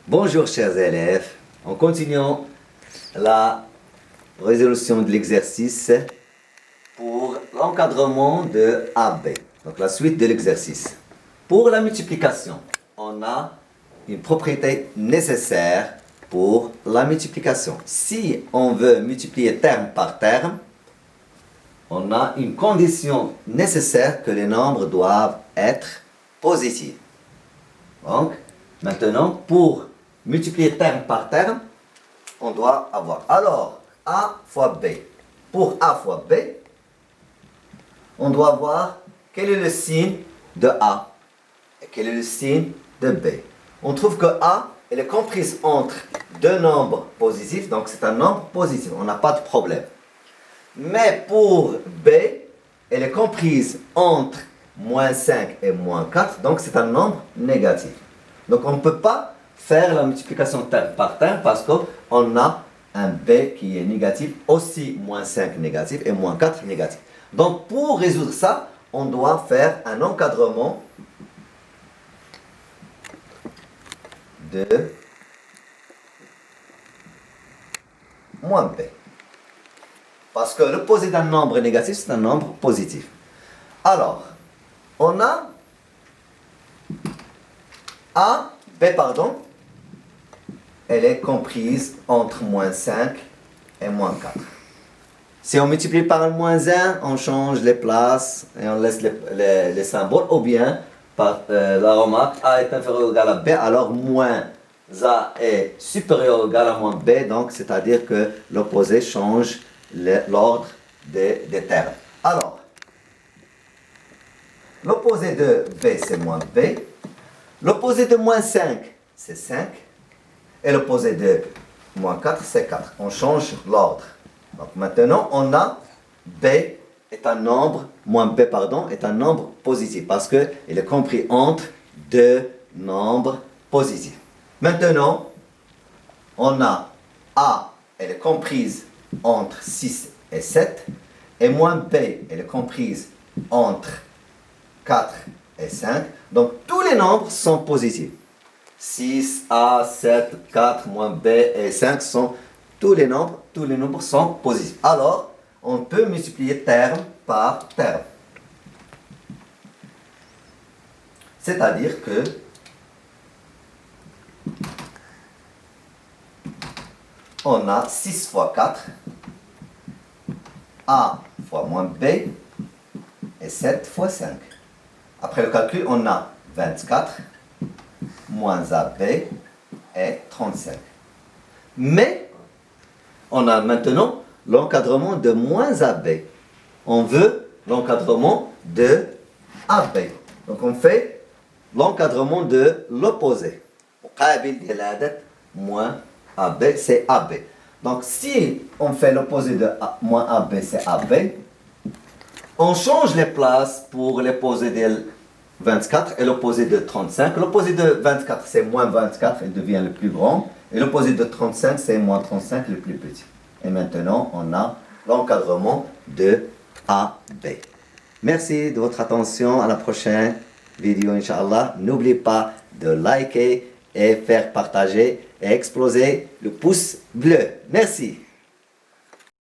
Bonjour chers élèves, en continuant la résolution de l'exercice pour l'encadrement de AB, donc la suite de l'exercice. Pour la multiplication, on a une propriété nécessaire pour la multiplication. Si on veut multiplier terme par terme, on a une condition nécessaire que les nombres doivent être positifs. Donc, maintenant, pour multiplier terme par terme, on doit avoir. Alors, A fois B. Pour A fois B, on doit voir quel est le signe de A et quel est le signe de B. On trouve que A, elle est comprise entre deux nombres positifs, donc c'est un nombre positif, on n'a pas de problème. Mais pour B, elle est comprise entre moins 5 et moins 4, donc c'est un nombre négatif. Donc on ne peut pas faire la multiplication terme par terme parce qu'on a un B qui est négatif, aussi moins 5 négatif et moins 4 négatif. Donc pour résoudre ça, on doit faire un encadrement de moins B. Parce que l'opposé d'un nombre négatif, c'est un nombre positif. Alors, on a elle est comprise entre moins 5 et moins 4. Si on multiplie par le moins 1, on change les places et on laisse les symboles, ou bien par la remarque A est inférieur ou égal à B, alors moins A est supérieur ou égal à moins B, donc c'est-à-dire que l'opposé change l'ordre des termes. Alors, l'opposé de B, c'est moins B. L'opposé de moins 5, c'est 5. Et l'opposé de moins 4, c'est 4. On change l'ordre. Donc maintenant, on a B est un nombre, moins B, pardon, est un nombre positif parce qu'il est compris entre deux nombres positifs. Maintenant, on a A, elle est comprise entre 6 et 7. Et moins B, elle est comprise entre 4 et 5. Donc, tous les nombres sont positifs. 6, A, 7, 4, moins B et 5 sont tous les nombres sont positifs. Alors, on peut multiplier terme par terme. C'est-à-dire que on a 6 fois 4, A fois moins B et 7 fois 5. Après le calcul, on a 24 moins AB est 35. Mais, on a maintenant l'encadrement de moins AB. On veut l'encadrement de AB. Donc, on fait l'encadrement de l'opposé. Moins AB, c'est AB. Donc, si on fait l'opposé de moins AB, c'est AB, on change les places pour l'opposé de 24 et l'opposé de 35. L'opposé de 24, c'est moins 24, il devient le plus grand. Et l'opposé de 35, c'est moins 35, le plus petit. Et maintenant, on a l'encadrement de AB. Merci de votre attention. À la prochaine vidéo, Inch'Allah. N'oubliez pas de liker et faire partager et exploser le pouce bleu. Merci.